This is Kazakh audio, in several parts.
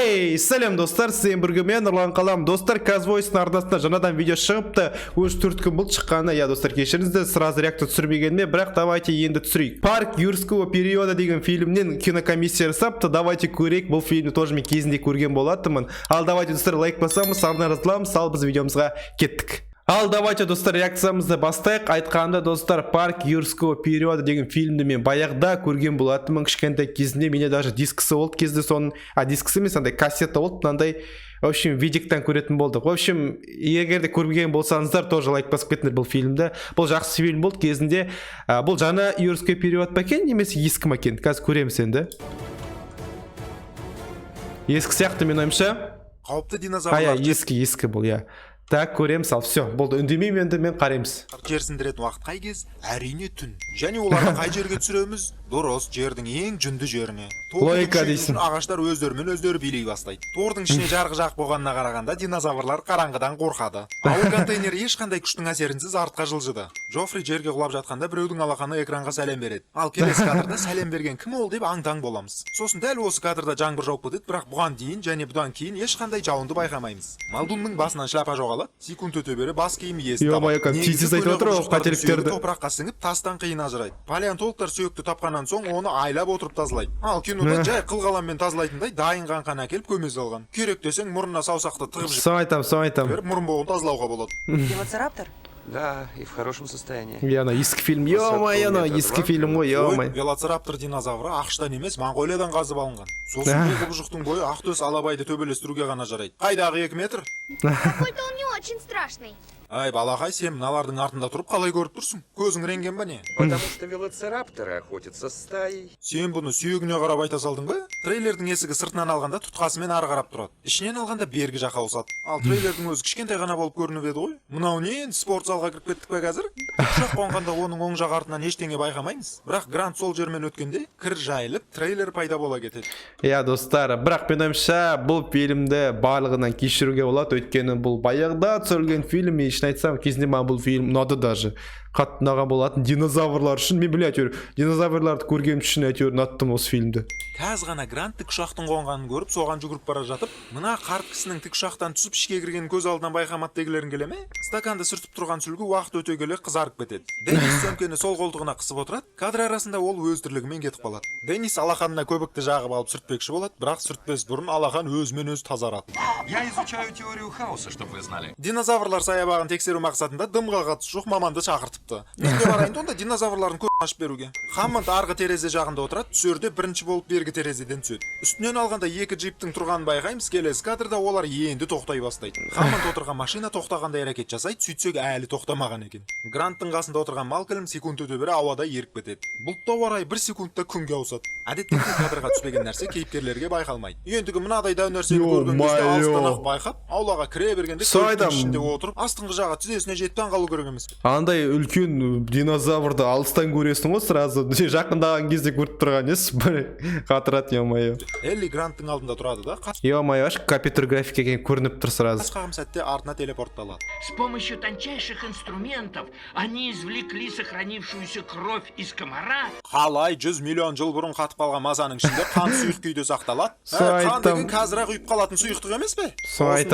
Эй, сәлем достар, сізден бірге мен Нұрлан Қалам. Достар, Казвойстың арнасында жаңадан видео шығыпты. Өз 4 күн болды шыққаны. Я, достар, кешіріңіздер, сразу реакция түсірмегеніме, бірақ давайте енді түсірейік. Парк юрского периода деген фильмнен кинокомиссия жасапты. Давайте көрейік. Бұл фильмді тоже мен кезінде көрген болатынмын. Ал давайте достар лайк басамыз, арна жазыламыз, ал біз видеомызға кеттік. Ал давайте достар реакциямызды бастайық. Айтқанда достар, Парк юрского периода деген фильмді мен баяғыда көрген болатынмын. Кішкентай кезінде менде даже дискісі болды кезінде соның, дискісі емес, андай кассета болды, мынандай в общем видиктен көретін болдық. В общем, егер де көрмеген болсаңыздар, тоже лайк басып кетіңдер бұл фильмді. Бұл жақсы фильм болды кезінде. Бұл жаңа юрский период ма екен, немесе ескі ма екен? Қазір көреміз енді. Ескі сияқты мен ойымша. Қауіпті динозаврлар. Ескі бұл, я. Так, көреміз, ал все, болды, үндемеймін енді, мен қараймыз. Жерсіндіретін уақыт қай кез? Әрине түн. Және оларды қай жерге түсіреміз? Дұрыс, жердің ең жүнді жеріне. Логика дейсің. Ағаштар өздерімен өздері билей бастайды. Тордың ішіне жарғы жақ болғанына қарағанда динозаврлар қараңғыдан қорқады. Ауыл контейнер ешқандай күштің әсерінсіз артқа жылжыды. Жофри жерге құлап жатқанда біреудің алақаны экранға сәлем береді. Ал келесі кадрда сәлем берген кім ол деп аң-таң боламыз. Сосын дәл осы кадрда жаңбыр жауып кетеді, бірақ бұған дейін және бұдан кейін ешқандай жауынды байқамаймыз. Малдунның басынан шляпа жоғалады. Секунд өте бере бас киімі есін табады. Тезіз айтып отыр ғой қателіктерді. Топыраққа сіңіп тастан қиын ажырайды. Палеонтологтар сүйекті тапқаннан соң оны айлап отырып тазалайды. Ал кинода жай қылғаламмен тазалайтындай дайын қаңқан әкеліп көмез алған. Керек десең мұрнына саусақты тығып жіберіп. Соң айтам. Мұрын боғын тазалауға болады. Велоцираптор? Да, и в хорошем состоянии. Ескі фильм, ё-моё, ескі фильм ғой, ё-моё. Велоцираптор динозавры ақштан емес, Моңғолиядан қазып алынған. Сосын құбыжықтың бойы ақтөс алабайды төбелестіруге ғана жарайды. Қайдағы 2 метр? Какой-то он не очень страшный. Ай, балақай, сен мыналардың артында тұрып қалай көріп тұрсың? Көзің рентген ба не? Потому что велоцирапторы охотятся стаей. Сен бұны сүйегіне қарап айта салдың ба? Трейлердің есігі сыртынан алғанда тұтқасымен ары қарап тұрады. Ішінен алғанда бергі жаққа ауысады. Ал трейлердің өзі кішкентай ғана болып көрініп еді ғой. Мынау не? Спорт залға кіріп кеттік пе қазір? Ұшақ қонғанда оның оң жақ артынан ештеңе байқамаймыз. Бірақ Грант сол жермен өткенде кір жайылып, трейлер пайда бола кетеді. Я, достар, бірақ мен ойымша бұл фильмді барлығынан кешіруге болады, өйткені бұл баяғыда түсірілген фильм. Шын айтсам, кезінде маған бұл фильм ұнады даже. Қатты ұнаған болатын. Динозаврлар үшін мен біле әйтеуір динозаврларды көргенім үшін әйтеуір ұнаттым осы фильмді. Кәз ғана Грант тікұшақтың қонғанын көріп, соған жүгіріп бара жатып, мына қарт кісінің тікұшақтан түсіп ішке кірген көз алдынан байқамады дегілерің келе ме? Стаканды сүртіп тұрған сүлгі уақыт өте келе қызарып кетеді. Денис сөмкені сол қолтығына қысып отырады. Кадр арасында ол өз тірлігімен кетіп қалады. Денис алақанына көбікті жағып алып сүртпекші болады, бірақ сүртпес бұрын алақан өзімен өзі тазарады. Я изучаю теорию хаоса, чтобы вы знали. Динозаврлар саябағын тексеру мақсатында дымға қатысы жоқ маманды шақыртыпты. Мен де барайын онда динозаврлардың көзін ашып беруге. Хаммонд арғы терезе жағында отырады, түсерде бірінші болып бергі терезеден түседі. Үстінен алғанда екі джиптің тұрғанын байқаймыз, келесі кадрда олар енді тоқтай бастайды. Хаммонд отырған машина тоқтағандай әрекет жасайды, сөйтсек әлі тоқтамаған екен. Гранттың қасында отырған Малкольм секунд өте бере ауада еріп кетеді. Бұлтта орай 1 секундта күнге ауысады. Әдетте кадрға түспеген нәрсе кейіпкерлерге байқалмайды. Ендігі мынадай дәу нәрсені көрген кезде алыстан ақ байқап, аулаға кіре бергенде көліктің ішінде отырып, астыңғы жағы тізесіне жетпей қалу керек емес. Андай үлкен динозаврды алыстан көресің ғой, сразу жақындаған кезде көріп тұрған ес, бір қатырады, ё-моё. Элли Гранттың алдында тұрады да, ё-моё, компьютер графика екен көрініп тұр сразу. Қасқағым сәтте артына телепортталады. С помощью тончайших инструментов они извлекли сохранившуюся кровь из комара. Қалай 100 миллион жыл бұрын қатып қалған мазаның ішінде қан сұйық күйде сақталады? Қан деген қазір-ақ үйіп қалатын сұйықтық емес пе?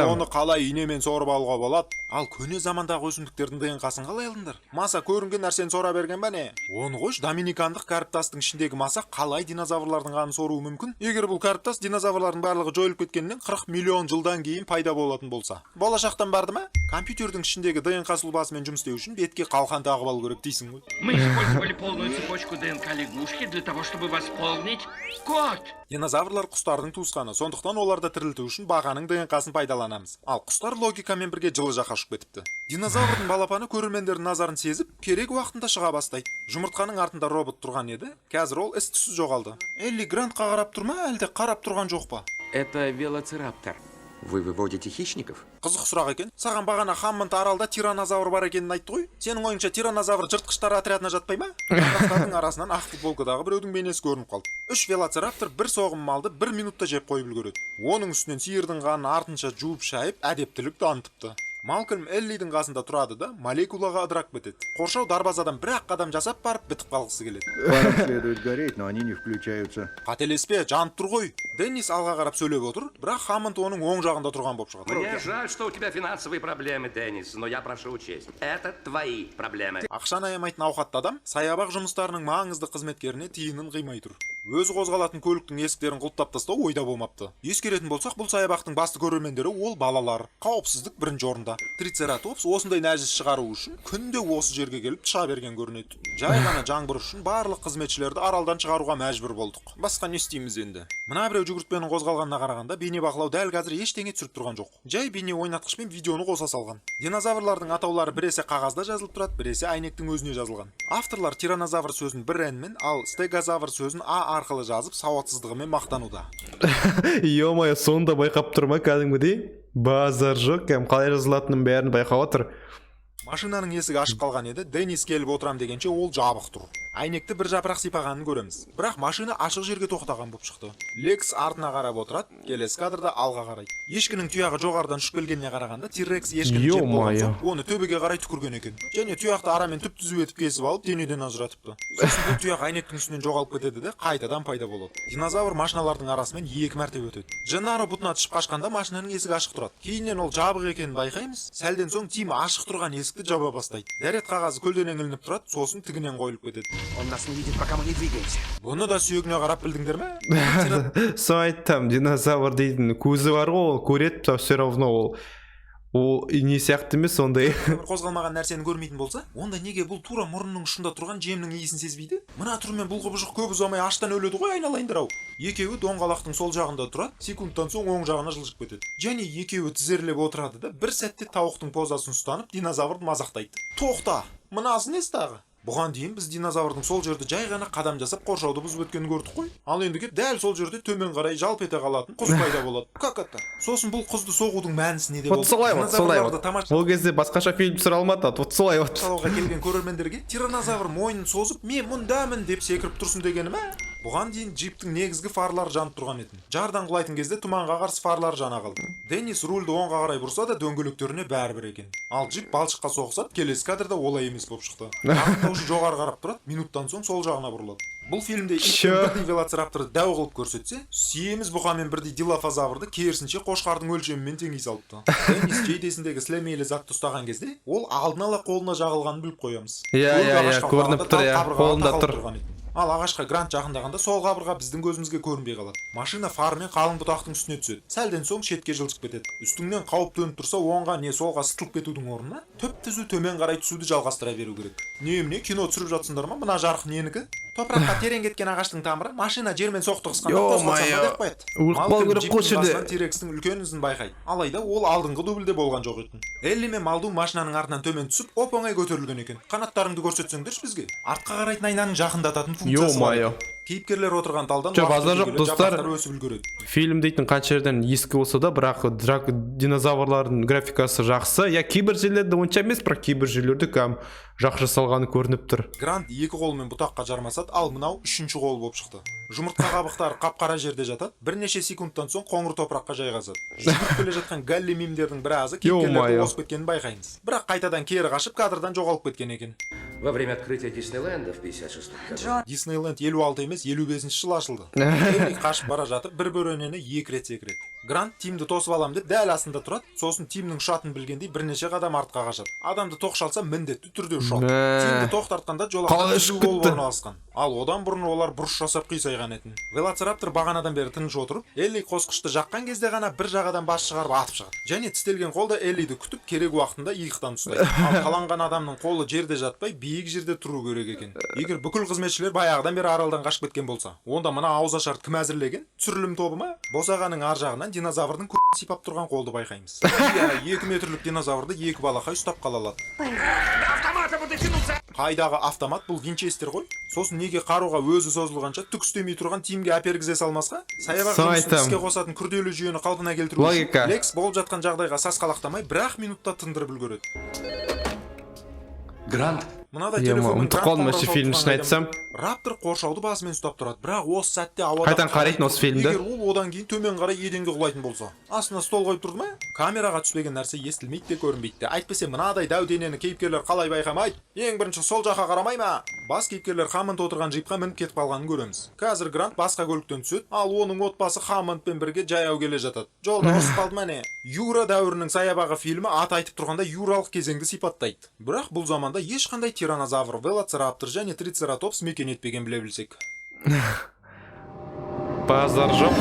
Оны қалай инемен сорып алуға болады? Ал көне замандағы өсімдіктердің ДНК-сын қалай алдыңдар? Маса көрінген нәрсені сора берген ба не? Оны қойш, доминикандық кәріптастың ішіндегі маса қалай динозаврлардың қанын соруы мүмкін? Егер бұл кәріптас динозаврлардың барлығы жойылып кеткеннен 40 миллион жылдан кейін пайда болатын болса, болашақтан барды ма? Компьютердің ішіндегі ДНК сұлбасымен жұмыс істеу үшін бетке қалқан тағып алу керек дейсің ғой. Мы использовали полную цепочку ДНК лягушки для того, чтобы восполнить код. Динозаврлар құстардың туысқаны, сондықтан оларды тірілту үшін бағаның ДНК-сын пайдаланамыз. Ал құстар логикамен бірге жылы жаққа ұшып кетіпті. Динозаврдың балапаны көрермендердің назарын сезіп, керек уақытында шыға бастайды. Жұмыртқаның артында робот тұрған еді, қазір ол із-түссіз жоғалды. Элли Грантқа қарап тұр ма, әлде қарап тұрған жоқ па? Это велоцираптор. Вы выводите хищников? Қызық сұрақ екен. Саған бағана Хаммонд аралда тиранозавр бар екенін айтты ғой. Сенің ойыңша тиранозавр жыртқыштар отрядына жатпай ма? Жыртқыштардың арасынан ақ футболкадағы біреудің бейнесі көрініп қалды. 3 велоцираптор бір соғым малды 1 минутта жеп қойып үлгереді. Оның үстінен сиырдың қанын артынша жуып шайып, әдептілік танытыпты. Малкольм Эллидің қасында тұрады да молекулаға ыдырап кетеді. Қоршау дарбазадан бір-ақ қадам жасап барып бітіп қалғысы келеді. Парам следует гореть, но они не включаются. Қателеспе, жанып тұр ғой. Деннис алға қарап сөйлеп отыр, бірақ Хаммонд оның оң жағында тұрған болып шығады. Мне жаль, что у тебя финансовые проблемы, Деннис, но я прошу учесть. Это твои проблемы. Ақшаны аямайтын ауқатты адам саябақ жұмыстарының маңызды қызметкеріне тиынын қимай тұр. Өзі қозғалатын көліктің есіктерін құлттап тастау ойда болмапты. Ескеретін болсақ, бұл саябақтың басты көрермендері ол балалар. Қауіпсіздік бірінші орында. Трицератопс осындай нәжіс шығару үшін күнде осы жерге келіп шыға берген көрінеді. Жай ғана жаңбыр үшін барлық қызметшілерді аралдан шығаруға мәжбүр болдық. Басқа не істейміз енді? Мына біреу жүгіртпенің қозғалғанына қарағанда бейнебақылау дәл қазір ештеңе түсіріп тұрған жоқ. Жай бейне ойнатқышпен видеоны қоса салған. Динозаврлардың атаулары біресе қағазда жазылып тұрады, біресе әйнектің өзіне жазылған. Авторлар тиранозавр сөзін бір әнмен, ал стегозавр сөзін А арқылы жазып, сауатсыздығымен мақтануда. Ё-моё, сонда байқап тұр ма кәдімгідей? Базар жоқ, кәм қалай жазылатынын бәрін байқап отыр. Машинаның есігі ашық қалған еді, Деннис келіп отырам дегенше ол жабық тұр. Әйнекті бір жапырақ сипағанын көреміз. Бірақ машина ашық жерге тоқтаған болып шықты. Лекс артына қарап отырады, келесі кадрда алға қарайды. Ешкінің тұяғы жоғарыдан ұшып келгеніне қарағанда, Тирекс ешкіні жеп болған соң, оны төбеге қарай түкірген екен. Және тұяқты арамен түп-түзу етіп кесіп алып, денеден ажыратыпты. Сосын бұл тұяқ әйнектің үстінен жоғалып кетеді де, қайтадан пайда болады. Динозавр машиналардың арасымен 2 мәрте өтеді. Дженнаро бұтына түсіп қашқанда машинаның есігі ашық тұрады. Кейіннен ол жабық екенін байқаймыз. Сәлден соң Тим ашық тұрған есікті жаба бастайды. Дәрет қағазы көлденең ілініп тұрады, сосын тігінен қойылып кетеді. Он нас не видит, пока мы не двигаемся. Бұны да сүйегіне қарап білдіңдер ме? Сол айтам, динозавр дейтін көзі бар ғой, ол көреді, все равно ол не сияқты емес сондай. Қозғалмаған нәрсені көрмейтін болса, онда неге бұл тура мұрнының ұшында тұрған жемнің иісін сезбейді? Мына түрмен бұл құбыжық көп ұзамай аштан өледі ғой, айналайындар ау. Екеуі доңғалақтың сол жағында тұрады, секундтан соң оң жағына жылжып кетеді. Және екеуі тізерлеп отырады да бір сәтте тауықтың позасын ұстанып динозаврды мазақтайды. Тоқта, мынасы несі тағы? Бұған дейін біз динозаврдың сол жерді жай ғана қадам жасап қоршауды бұзып өткенін көрдік қой. Ал енді кеп дәл сол жерде төмен қарай жалп ете қалатын құз пайда болады. Как это? Сосын бұл құзды соғудың мәнісі неде болды? Вот солай. Ол кезде басқаша фильм түсіре алмады. Вот солай. Салауға келген көрермендерге тиранозавр мойнын созып, мен мұндамын деп секіріп тұрсын дегені ме? Бұған дейін джиптің негізгі фарлары жанып тұрған етін. Жардан құлайтын кезде тұманға қарсы фарлар жана қалды. Деннис рульді оңға қарай бұрса да дөңгелектеріне бәрібір екен. Ал джип балшыққа соғысып, келесі кадрда олай емес болып шықты. Анықтаушы жоғары қарап тұрады, минуттан соң сол жағына бұрылады. Бұл фильмде бірдей велоцирапторды дәу қылып көрсетсе, сүйеміз бұқамен бірдей дилофазаврды керісінше қошқардың өлшемімен теңей салыпты. Деннис жейдесіндегі сілемейлі затты ұстаған кезде, ол алдын ала қолына жағылғанын біліп қоямыз. Көрініп тұр, қолында тұр. Ал ағашқа Грант жақындағанда сол қабырға біздің көзімізге көрінбей қалады. Машина фармен қалың бұтақтың үстіне түседі. Сәлден соң шетке жылжып кетеді. Үстіңнен қауіп төніп тұрса, оңға не солға сытылып кетудің орнына түп-түзу төмен қарай түсуді жалғастыра беру керек. Немене кино түсіріп жатсыңдар ма? Мына жарық ненікі? Топыраққа терең кеткен ағаштың тамыры машина жермен соқтығысқанда қозғалсаңда деп қояды. Малкольм джиптің басынан Тирекстің үлкен ізін байқайды. Алайда ол алдыңғы дубльде болған жоқ екен. Элли мен Малду машинаның артынан төмен түсіп, оп-оңай көтерілген екен. Қанаттарыңды көрсетсеңдерші бізге. Артқа қарайтын айнаның жақындататын функциясы бар. Кейіпкерлер отырған талдан жапырақтар өсіп үлгереді. Фильм дейтін қанша жерден ескі болса да, бірақ динозаврлардың графикасы жақсы. Я кейбір жерлерде онша емес, бірақ кейбір жерлерде кәм жақсы жасалғаны көрініп тұр. Грант 2 қолымен бұтаққа жармасады, ал мынау 3-ші қол болып шықты. Жұмыртқа қабықтары қап-қара жерде жатады, бірнеше секундтан соң қоңыр топыраққа жайғасады. Жүгіріп келе жатқан галли мимдердің біразы кейіпкерлерді озып кеткенін байқаймыз. Бірақ қайтадан кері қашып кадрдан жоғалып кеткен екен. Во время открытия Диснейленда в 56-м году. Диснейленд 56 емес 55-ші жылы ашылды. Элли қашып бара жатып бір бөренені 2 рет секіреді. Грант Тимді тосып алам деп дәл астында тұрады, сосын Тимнің ұшатынын білгендей бірнеше қадам артқа қашады. Адамды тоқшалса міндетті түрде ұшады. Тимді тоқтартқанда жолаққа түзу болып орналасқан. Ал одан бұрын олар бұрыш жасап қисайған етін. Велоцираптор бағанадан бері тыныш отырып, Элли қосқышты жаққан кезде ғана бір жағадан бас шығарып атып шығады. Және тістелген қолда Эллиді күтіп керек уақытында иықтан ұстайды. Ал қаланған адамның қолы жерде жатпай, биік жерде тұру керек екен. Егер бүкіл қызметшілер баяғыдан бері аралдан қашып кеткен болса, онда мына ауызашар кім әзірлеген? Түсірілім тобы ма? Босағаның ар жағынан динозаврдың сипап тұрған қолды байқаймыз. 2 метрлік динозаврды 2 балақай ұстап қала алады. Қайдағы автомат бұл Винчестер ғой. Сосын неге қаруға өзі созылғанша түк істемей тұрған Тимге әпергізе салмасқа? Саябақ жұмысын іске қосатын күрделі жүйені қалпына келтіру үшін Лекс болып жатқан жағдайға сасқалақтамай 1 минутта тындырып үлгереді. Грант, Мынадай Ема, телефонмен ұмытып қалдым вообще фильмді шын айтсам. Раптор қоршауды басымен ұстап тұрады, бірақ осы сәтте ауада Қайтадан қарайтын осы фильмді? Егер ол одан кейін төмен қарай еденге құлайтын болса, астына стол қойып тұрды ма? Камераға түспеген нәрсе естілмейді де көрінбейді де. Әйтпесе мынадай дәу денені кейіпкерлер қалай байқамайды? Ең бірінші сол жаққа қарамай ма? Бас кейіпкерлер Хаммонд отырған джипқа мініп кетіп қалғанын көреміз. Қазір Грант басқа көліктен түседі, ал оның отбасы Хаммондпен бірге жаяу келе жатады. Жолда ұрысып қалды ма не? Юра дәуірінің саябағы фильмі ат айтып тұрғанда юралық кезеңді сипаттайды. Бірақ бұл заманда ешқандай тиранозавр, велоцираптор және трицератопс мекен етпеген біле білсек. Базар жоқ.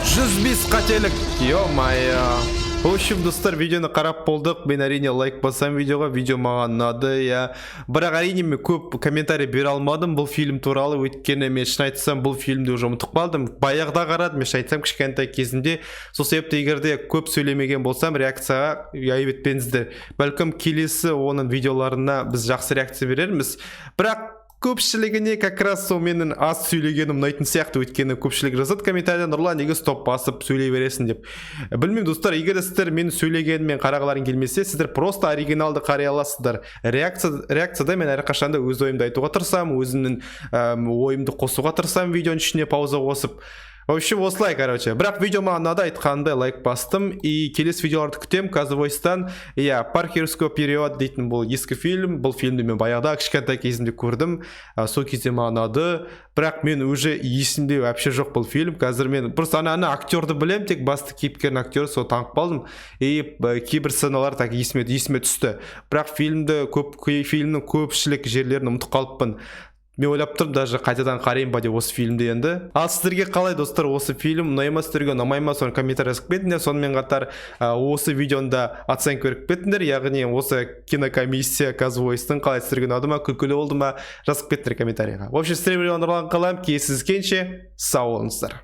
105 қателік. Ё-майо. В общем, достар, видеоны қарап болдық. Мен әрине лайк басам видеоға. Видео маған ұнады, я. Бірақ әрине мен көп комментарий бере алмадым бұл фильм туралы. Өйткені мен шын айтсам бұл фильмді уже ұмытып қалдым. Баяғыда қарадым, мен шын айтсам кішкентай кезінде. Сол себепті егерде көп сөйлемеген болсам, реакцияға айып етпеңіздер. Бәлкім келесі оның видеоларына біз жақсы реакция берерміз. Бірақ көпшілігіне как раз сол менің аз сөйлегенім ұнайтын сияқты, өйткені көпшілік жазады комментарияда, Нұрлан неге стоп басып сөйлей бересің деп. Білмеймін достар, егер сіздер менің сөйлегеніммен қарағыларың келмесе, сіздер просто оригиналды қарай аласыздар. Реакцияда мен әрқашанда өз ойымды айтуға тырысамын, өзімнің ойымды қосуға тырысамын видеоның ішіне пауза қосып. В общем, осылай, короче. Бірақ видео маған ұнады, айтқанымдай лайк бастым. И келесі видеоларды күтем Казвойстан. Иә, Парк Юрского период дейтін бұл ескі фильм. Бұл фильмді мен баяғыда кішкентай кезімде көрдім. Сол кезде маған ұнады. Бірақ мен уже есімде вообще жоқ бұл фильм. Қазір мен просто ана актерді білем, тек басты кейіпкердің актері, сол танып қалдым. И кейбір сценалар так есіме түсті. Бірақ фильмнің көпшілік жерлерін ұмытып қалыппын. Мен ойлап тұрмын, даже қайтадан қарайын ба деп осы фильмді енді. Ал сіздерге қалай достар осы фильм? Ұнай ма сіздерге, ұнамай ма, соны комментарий жазып кетіңдер. Сонымен қатар осы видеода оценка беріп кетіңдер. Яғни осы кинокомиссия Казвойстың қалай сіздерге ұнады ма, күлкілі болды ма, жазып кетіңдер комментарийға. В общем, сіздермен Нұрлан қалам, кездескенше сау болыңыздар.